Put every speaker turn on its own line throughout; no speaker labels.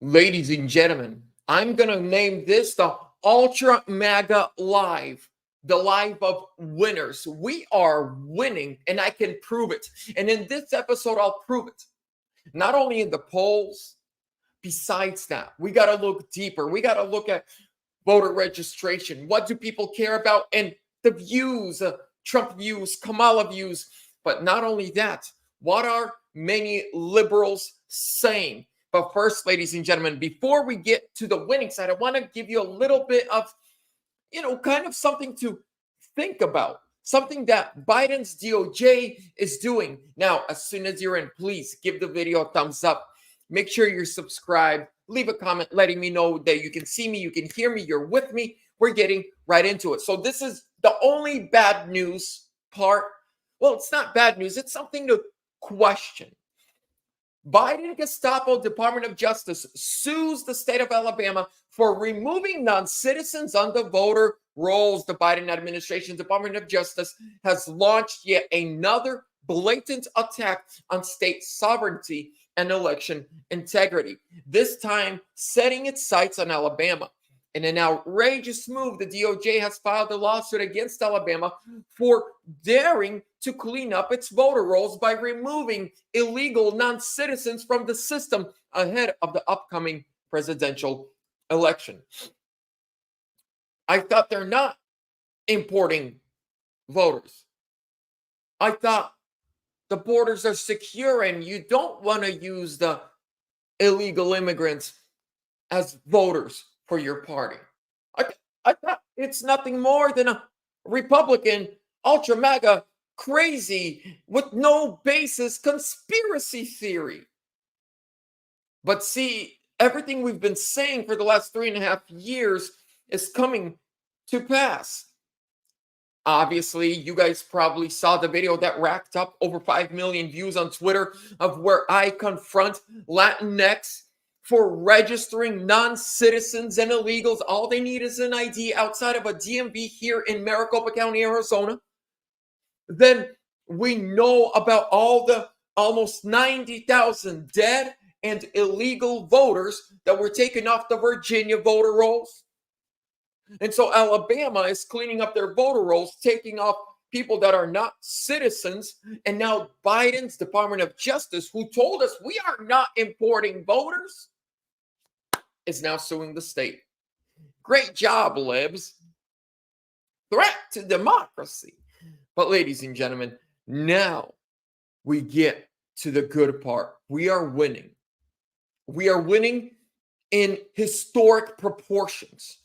Ladies and gentlemen, I'm going to name this the Ultra Mega Live, the live of winners. We are winning, and I can prove it. And in this episode, I'll prove it. Not only in the polls, besides that, we got to look deeper. We got to look at voter registration. What do people care about? And the views, Trump views, Kamala views. But not only that, what are many liberals saying? But first, ladies and gentlemen, before we get to the winning side, I want to give you a little bit of, kind of something to think about, something that Biden's DOJ is doing. Now, as soon as you're in, please give the video a thumbs up. Make sure you're subscribed. Leave a comment letting me know that you can see me, you can hear me, you're with me. We're getting right into it. So this is the only bad news part. Well, it's not bad news. It's something to question. Biden Gestapo Department of Justice sues the state of Alabama for removing non-citizens on the voter rolls. The Biden administration Department of Justice has launched yet another blatant attack on state sovereignty and election integrity, this time setting its sights on Alabama. In an outrageous move, the DOJ has filed a lawsuit against Alabama for daring to clean up its voter rolls by removing illegal non-citizens from the system ahead of the upcoming presidential election. I thought they're not importing voters. I thought the borders are secure and you don't want to use the illegal immigrants as voters for your party. I thought it's nothing more than a Republican, ultra mega, crazy, with no basis conspiracy theory. But see, everything we've been saying for the last 3.5 years is coming to pass. Obviously, you guys probably saw the video that racked up over 5 million views on Twitter of where I confront Latinx for registering non-citizens and illegals. All they need is an ID outside of a DMV here in Maricopa County, Arizona. Then we know about all the almost 90,000 dead and illegal voters that were taken off the Virginia voter rolls. And so Alabama is cleaning up their voter rolls, taking off people that are not citizens. And now Biden's Department of Justice, who told us we are not importing voters, is now suing the state. Great job, libs. Threat to democracy. But ladies and gentlemen, now we get to the good part. We are winning. We are winning in historic proportions.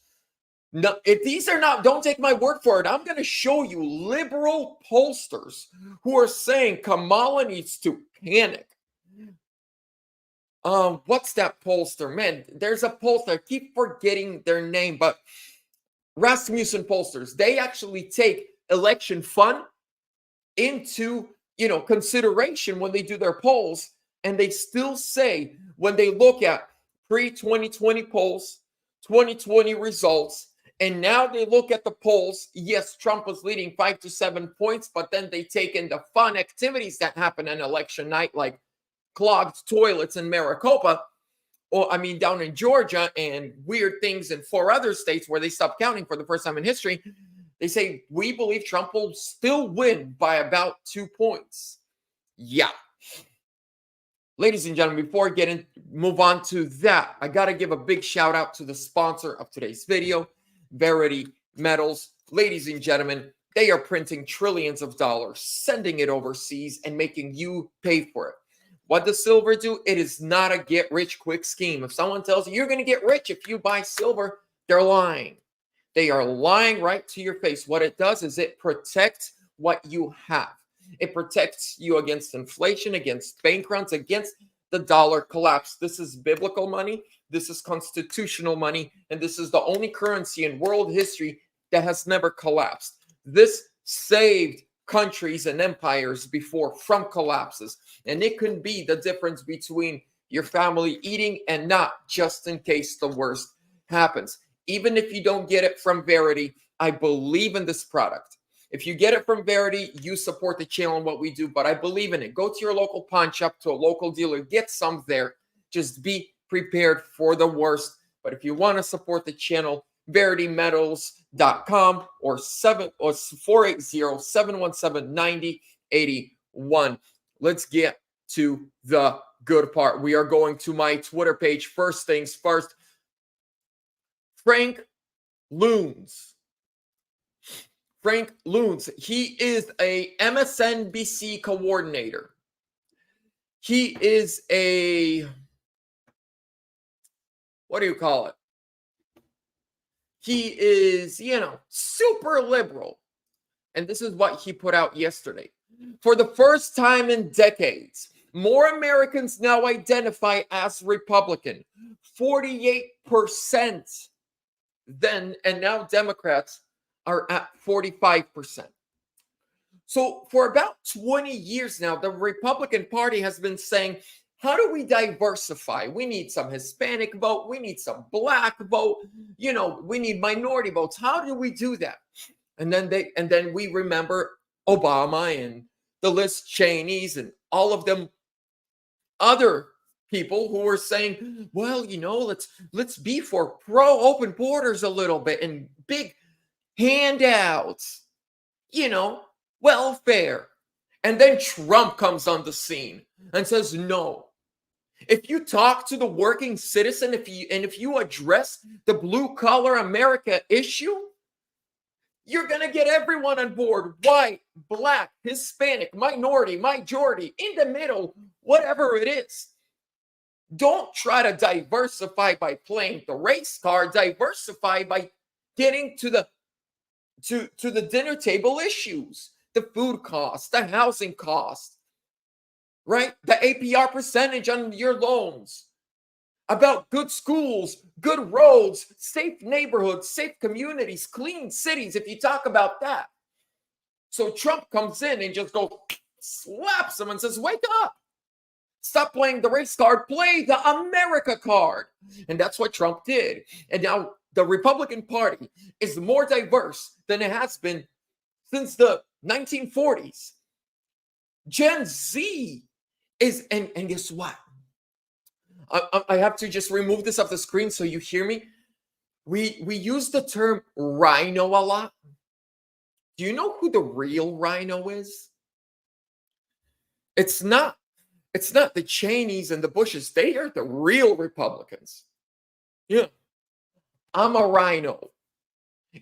No, if these are not, don't take my word for it. I'm going to show you liberal pollsters who are saying Kamala needs to panic. What's that pollster? Man, there's a pollster. I keep forgetting their name, but Rasmussen pollsters, they actually take election fund into, consideration when they do their polls. And they still say when they look at pre-2020 polls, 2020 results, and now they look at the polls. Yes, Trump was leading 5 to 7 points, but then they take in the fun activities that happen on election night, like clogged toilets in Maricopa, down in Georgia, and weird things in 4 other states where they stopped counting for the first time in history. They say, we believe Trump will still win by about 2 points. Yeah. Ladies and gentlemen, before I move on to that, I got to give a big shout out to the sponsor of today's video, VERITY Metals. Ladies and gentlemen, they are printing trillions of dollars, sending it overseas and making you pay for it. What does silver do? It is not a get-rich-quick scheme. If someone tells you you're going to get rich if you buy silver, they're lying. They are lying right to your face. What it does is it protects what you have. It protects you against inflation, against bank runs, against the dollar collapse. This is biblical money. This is constitutional money. And this is the only currency in world history that has never collapsed. This saved countries and empires before from collapses. And it can be the difference between your family eating and not, just in case the worst happens. Even if you don't get it from Verity, I believe in this product. If you get it from Verity, you support the channel and what we do, but I believe in it. Go to your local pawn shop, to a local dealer, get some there. Just be prepared for the worst. But if you want to support the channel, veritymetals.com or 480-717-9081. Let's get to the good part. We are going to my Twitter page. First things first, Frank Loons. Frank Loons. He is a MSNBC coordinator. He is a, what do you call it? He is, super liberal. And this is what he put out yesterday. For the first time in decades, more Americans now identify as Republican. 48% then, and now Democrats are at 45%. So for about 20 years now, the Republican Party has been saying, how do we diversify? We need some Hispanic vote. We need some Black vote. We need minority votes. How do we do that? And then we remember Obama and the Liz Cheneys and all of them other people who were saying, well, let's be for pro open borders a little bit and big handouts, welfare. And then Trump comes on the scene and says, no. If you talk to the working citizen, if you address the blue collar America issue, you're going to get everyone on board. White, Black, Hispanic, minority, majority, in the middle, whatever it is. Don't try to diversify by playing the race card. Diversify by getting to the dinner table issues, the food costs, the housing costs, right? The APR percentage on your loans, about good schools, good roads, safe neighborhoods, safe communities, clean cities, if you talk about that. So Trump comes in and just slaps them and says, wake up. Stop playing the race card, play the America card. And that's what Trump did. And now the Republican Party is more diverse than it has been since the 1940s. Gen Z is, and guess what? I have to just remove this off the screen so you hear me. We use the term rhino a lot. Do you know who the real rhino is? It's not the Cheneys and the Bushes. They are the real Republicans. Yeah. I'm a rhino.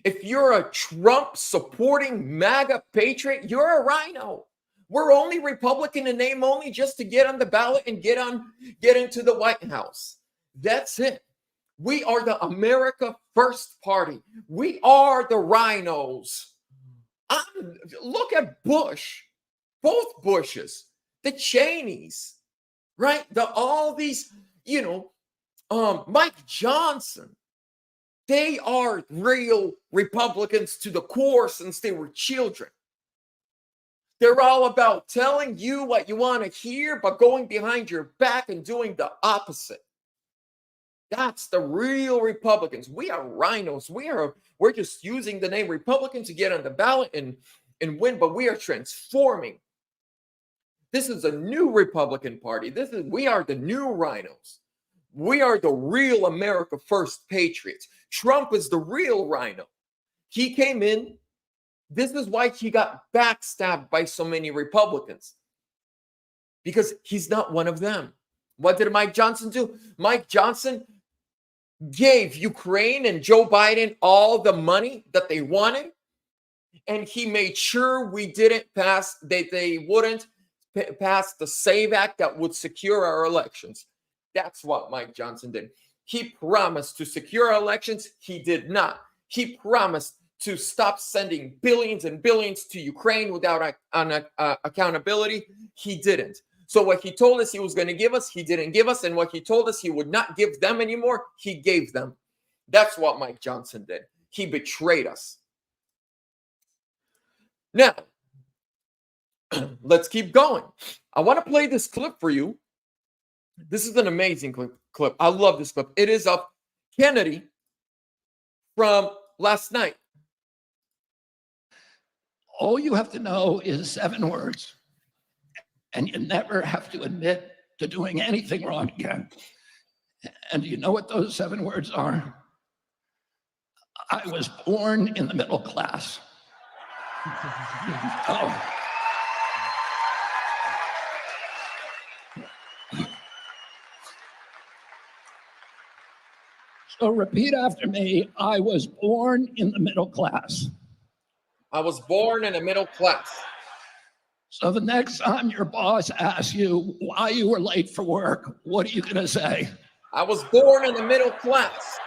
If you're a Trump supporting MAGA patriot, you're a rhino. We're only Republican in name only just to get on the ballot and get into the White House. That's it. We are the America First Party. We are the rhinos. Look at Bush, both Bushes, the Cheneys, right? All these, Mike Johnson. They are real Republicans to the core since they were children. They're all about telling you what you want to hear, but going behind your back and doing the opposite. That's the real Republicans. We are rhinos. We're just using the name Republican to get on the ballot and win, but we are transforming. This is a new Republican Party. We are the new rhinos. We are the real America First patriots. Trump is the real rhino. He came in. This is why he got backstabbed by so many Republicans. Because he's not one of them. What did Mike Johnson do? Mike Johnson gave Ukraine and Joe Biden all the money that they wanted. And he made sure we didn't pass, they wouldn't pass the SAVE Act that would secure our elections. That's what Mike Johnson did. He promised to secure our elections. He did not. He promised to stop sending billions and billions to Ukraine without accountability. He didn't. So what he told us he was going to give us, he didn't give us. And what he told us he would not give them anymore, he gave them. That's what Mike Johnson did. He betrayed us. Now, let's keep going. I want to play this clip for you. This is an amazing clip. I love this clip. It is of Kennedy from last night.
All you have to know is 7 words, and you never have to admit to doing anything wrong again. And do you know what those 7 words are? I was born in the middle class. Oh. So repeat after me. I was born in the middle class.
I was born in the middle class.
So the next time your boss asks you why you were late for work, what are you going to say?
I was born in the middle class.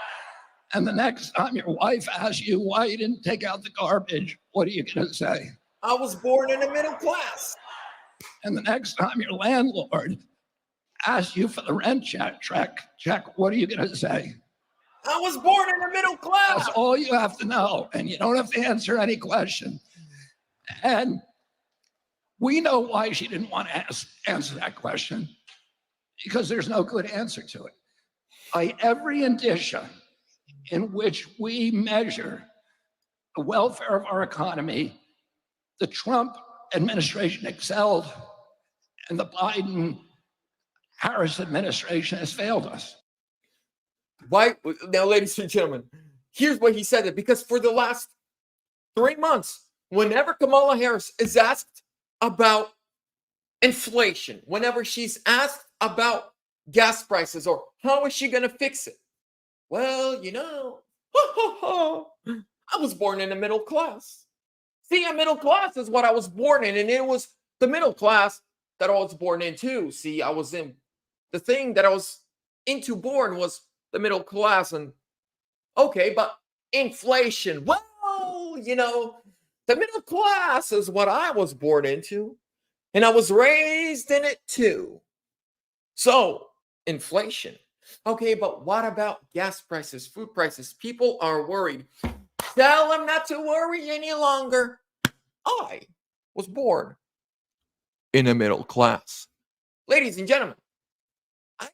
And the next time your wife asks you why you didn't take out the garbage, what are you going to say?
I was born in the middle class.
And the next time your landlord asks you for the rent check, what are you going to say?
I was born in the middle class.
That's all you have to know. And you don't have to answer any question. And we know why she didn't want to answer that question, because there's no good answer to it. By every indicia in which we measure the welfare of our economy, the Trump administration excelled, and the Biden-Harris administration has failed us.
Why? Now, ladies and gentlemen, here's what he said it, because for the last 3 months, whenever Kamala Harris is asked about inflation, whenever she's asked about gas prices or how is she going to fix it, well, you know, I was born in the middle class. See, a middle class is what I was born in, and it was the middle class that I was born into. See, I was in the thing that I was into born was the middle class. And okay, but inflation, well, you know, the middle class is what I was born into, and I was raised in it too. So, inflation. Okay, but what about gas prices, food prices? People are worried. Tell them not to worry any longer. I was born in a middle class. Ladies and gentlemen, I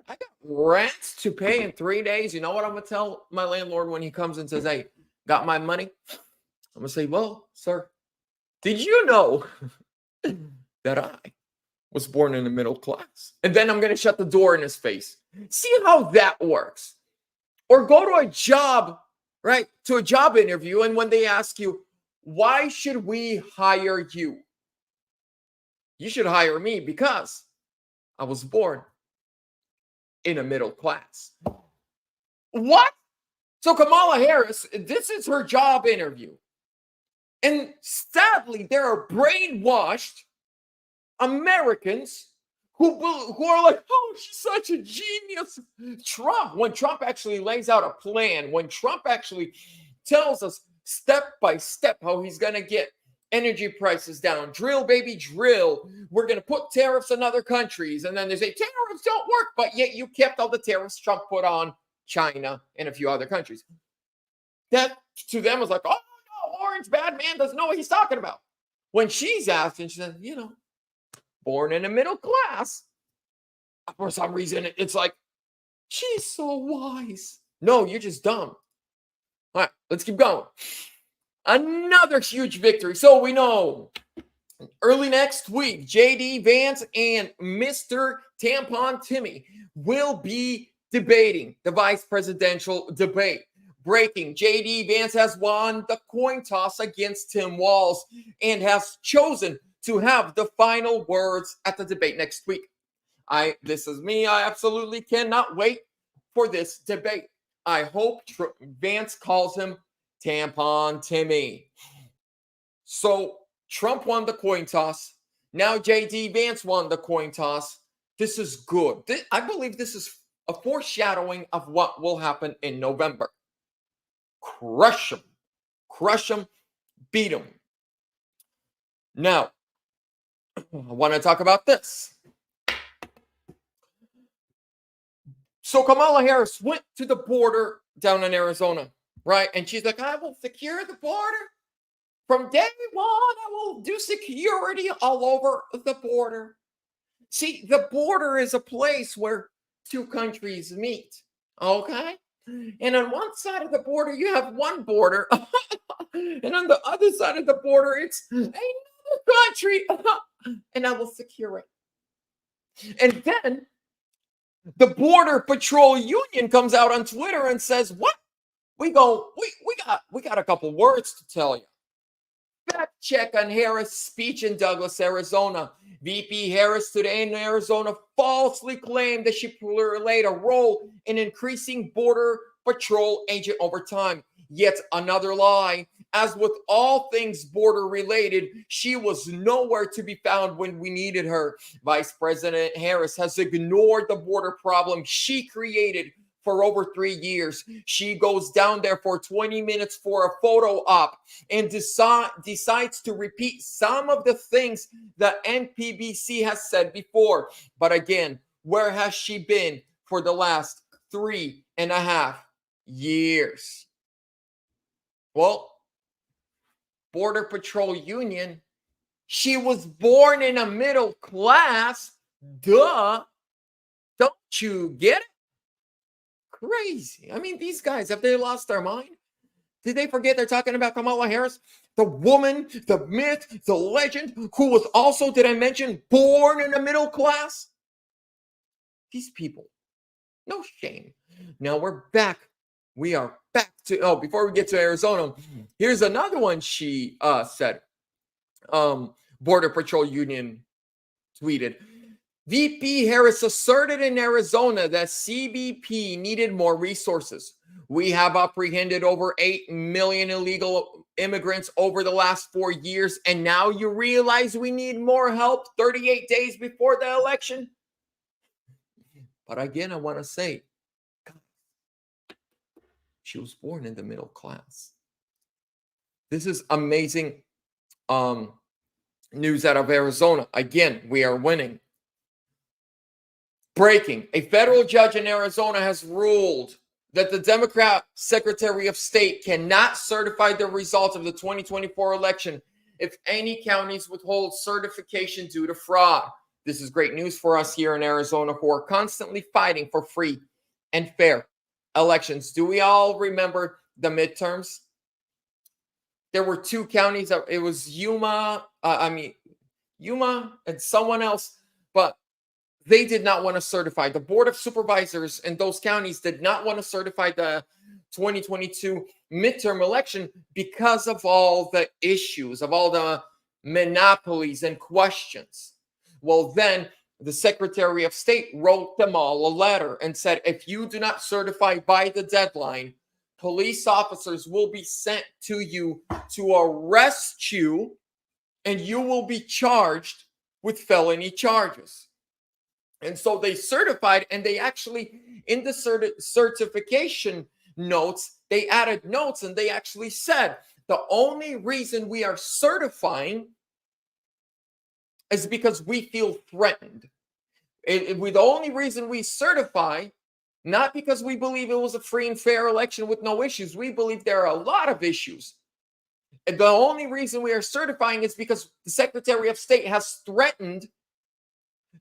got rent to pay in 3 days. You know what I'm going to tell my landlord when he comes and says, hey, got my money? I'm going to say, well, sir, did you know that I was born in the middle class? And then I'm going to shut the door in his face. See how that works. Or go to a job, right? To a job interview. And when they ask you, why should we hire you? You should hire me because I was born in a middle class. What? So Kamala Harris, this is her job interview. And sadly, there are brainwashed Americans who are like, oh, she's such a genius. When Trump actually lays out a plan, when Trump actually tells us step by step how he's going to get energy prices down, drill, baby, drill. We're going to put tariffs on other countries. And then they say tariffs don't work, but yet you kept all the tariffs Trump put on China and a few other countries. That to them was like, oh, no, Orange bad man doesn't know what he's talking about. When she's asked, and she said, you know, born in the middle class. For some reason, it's like, she's so wise. No, you're just dumb. All right, let's keep going. Another huge victory. So we know early next week, JD Vance and Mr. Tampon Timmy will be debating the vice presidential debate. Breaking, JD Vance has won the coin toss against Tim Walz and has chosen to have the final words at the debate next week. This is me. I absolutely cannot wait for this debate. I hope Vance calls him Tampon Timmy. So Trump won the coin toss. Now JD Vance won the coin toss. This is good. I believe this is a foreshadowing of what will happen in November. Crush them, beat them. Now, I want to talk about this. So Kamala Harris went to the border down in Arizona, right? And she's like, I will secure the border. From day one, I will do security all over the border. See, the border is a place where two countries meet, okay? And on one side of the border, you have one border. And on the other side of the border, it's another country. And I will secure it. And then The Border Patrol Union comes out on Twitter and says, what? We got a couple words to tell you. Fact check on Harris' speech in Douglas, Arizona. VP Harris today in Arizona falsely claimed that she played a role in increasing Border Patrol agent overtime. Yet another lie. As with all things border related, she was nowhere to be found when we needed her. Vice President Harris has ignored the border problem she created for over 3 years. She goes down there for 20 minutes for a photo op and decides to repeat some of the things that NPBC has said before. But again, where has she been for the last 3.5 years? Well, Border Patrol Union, she was born in a middle class. Duh. Don't you get it? Crazy. I mean, these guys, have they lost their mind? Did they forget they're talking about Kamala Harris? The woman, the myth, the legend, who was also, did I mention, born in a middle class? These people. No shame. Now we're back. We are back to, before we get to Arizona, here's another one she said. Border Patrol Union tweeted, VP Harris asserted in Arizona that CBP needed more resources. We have apprehended over 8 million illegal immigrants over the last 4 years, and now you realize we need more help 38 days before the election? But again, I want to say, she was born in the middle class. This is amazing news out of Arizona. Again, we are winning. Breaking. A federal judge in Arizona has ruled that the Democrat Secretary of State cannot certify the results of the 2024 election if any counties withhold certification due to fraud. This is great news for us here in Arizona who are constantly fighting for free and fair elections. Do we all remember the midterms? There were 2 counties. It was Yuma and someone else, but they did not want to certify. The Board of Supervisors in those counties did not want to certify the 2022 midterm election because of all the issues, of all the monopolies and questions. Well, then the Secretary of State wrote them all a letter and said, if you do not certify by the deadline, police officers will be sent to you to arrest you, and you will be charged with felony charges. And so they certified, and they actually, in the certification notes, they added notes, and they actually said, the only reason we are certifying is because we feel threatened. The only reason we certify, not because we believe it was a free and fair election with no issues. We believe there are a lot of issues. And the only reason we are certifying is because the Secretary of State has threatened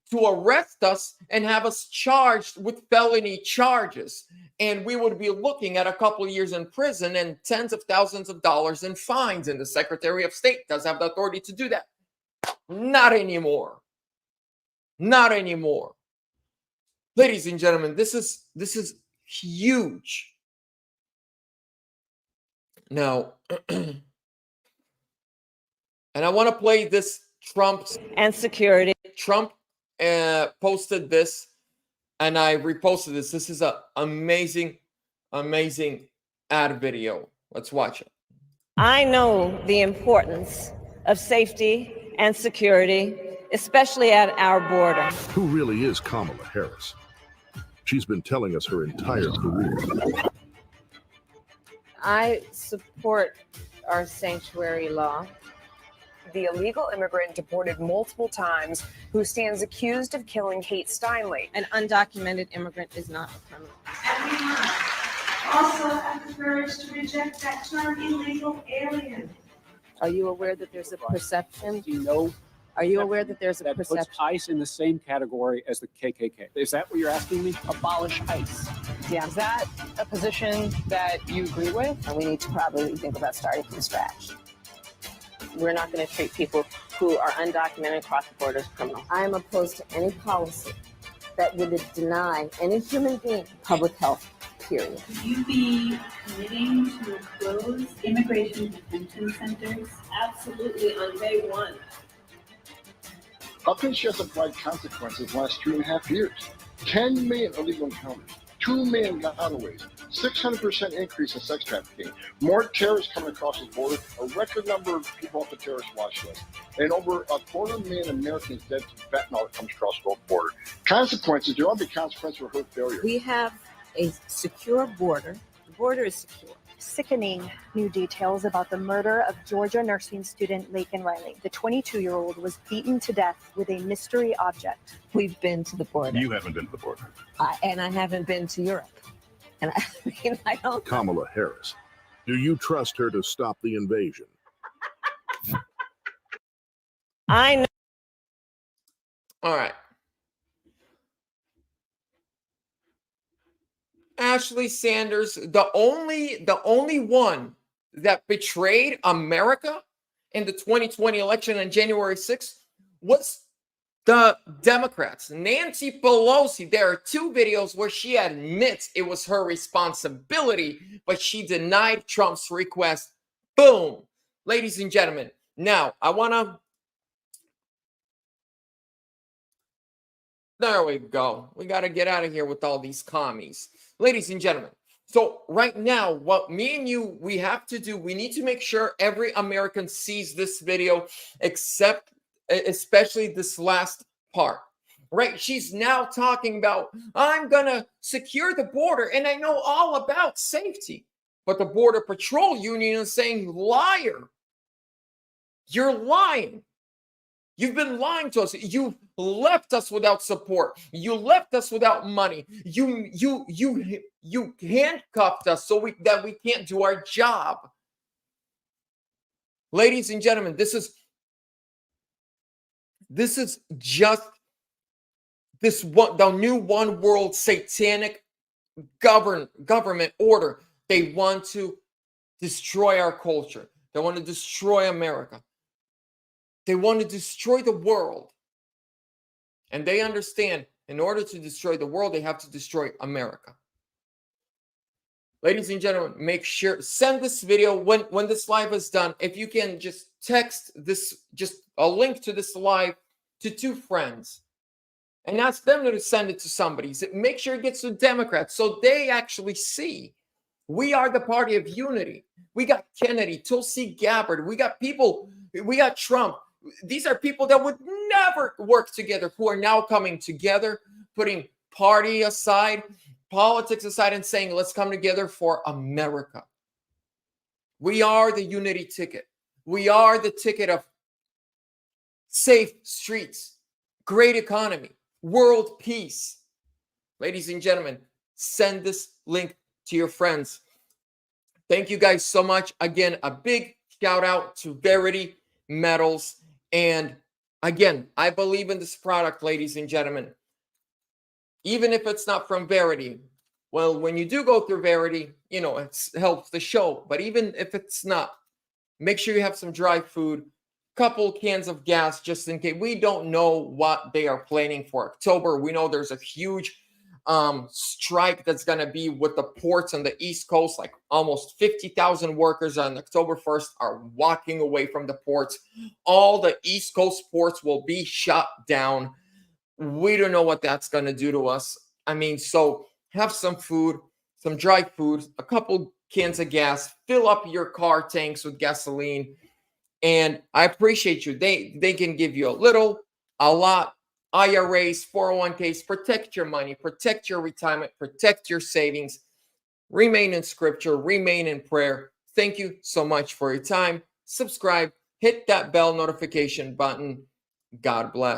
to arrest us and have us charged with felony charges. And we would be looking at a couple of years in prison and tens of thousands of dollars in fines. And the Secretary of State does have the authority to do that. Not anymore. Not anymore. Ladies and gentlemen, this is huge. Now, and I want to play this Trump's
and security.
Trump posted this, and I reposted this. This is an amazing, amazing ad video. Let's watch it.
I know the importance of safety and security, especially at our border.
Who really is Kamala Harris? She's been telling us her entire career.
I support our sanctuary law.
The illegal immigrant deported multiple times who stands accused of killing Kate Steinle.
An undocumented immigrant is not a criminal.
Also have the courage to reject that term illegal alien.
Are you aware that there's a perception?
Do you know
Are you aware that there's a
that puts
perception?
ICE in the same category as the KKK? Is that what you're asking me?
Abolish ICE. Yeah, is that a position that you agree with?
And we need to probably think about starting from scratch. We're not going to treat people who are undocumented across the border as criminals. I am opposed to any policy that would deny any human being public health, period.
Would you be committing to close immigration detention centers?
Absolutely, on day one.
How can she has applied consequences the last 2.5 years? 10 million illegal encounters, 2 million gotaways, 600% increase in sex trafficking, more terrorists coming across the border, a record number of people off the terrorist watch list, and over 250,000 Americans dead to fentanyl that comes across the border. Consequences, there ought to be consequences for her failure.
We have a secure border. The border is secure.
Sickening new details about the murder of Georgia nursing student Laken Riley. The 22-year-old was beaten to death with a mystery object.
We've been to the border.
You haven't been to the border.
And I haven't been to Europe. And I don't.
Kamala Harris. Do you trust her to stop the invasion?
I know.
All right. Ashley Sanders, the only one that betrayed America in the 2020 election on January 6th was the Democrats. Nancy Pelosi, there are 2 videos where she admits it was her responsibility, but she denied Trump's request. Boom. Ladies and gentlemen, now I want to... There we go. We got to get out of here with all these commies. Ladies and gentlemen, so right now, what me and you, we have to do, we need to make sure every American sees this video, except, especially this last part, right? She's now talking about, I'm going to secure the border, and I know all about safety. But the Border Patrol Union is saying, liar. You're lying. You've been lying to us. You left us without support. You left us without money. You handcuffed us so that we can't do our job. Ladies and gentlemen, this is just the new one world satanic government order. They want to destroy our culture. They want to destroy America. They want to destroy the world. And they understand in order to destroy the world, they have to destroy America. Ladies and gentlemen, make sure, send this video when this live is done. If you can just text this, just a link to this live to 2 friends and ask them to send it to somebody. Make sure it gets to Democrats so they actually see we are the party of unity. We got Kennedy, Tulsi Gabbard. We got people, we got Trump. These are people that would never work together who are now coming together, putting party aside, politics aside, and saying, let's come together for America. We are the unity ticket. We are the ticket of safe streets, great economy, world peace. Ladies and gentlemen, send this link to your friends. Thank you guys so much. Again, a big shout out to Verity Metals. And again, I believe in this product, ladies and gentlemen. Even if it's not from Verity. Well, when you do go through Verity, you know, it helps the show. But even if it's not, make sure you have some dry food, couple cans of gas, just in case. We don't know what they are planning for October. We know there's a huge strike that's going to be with the ports on the East Coast. Like almost 50,000 workers on October 1st are walking away from the ports. All the East Coast ports will be shut down. We don't know what that's going to do to us. I mean, so have some food, some dry food, a couple cans of gas, fill up your car tanks with gasoline. And I appreciate you. They can give you a little, a lot. IRAs, 401ks, protect your money, protect your retirement, protect your savings. Remain in scripture, remain in prayer. Thank you so much for your time. Subscribe, hit that bell notification button. God bless.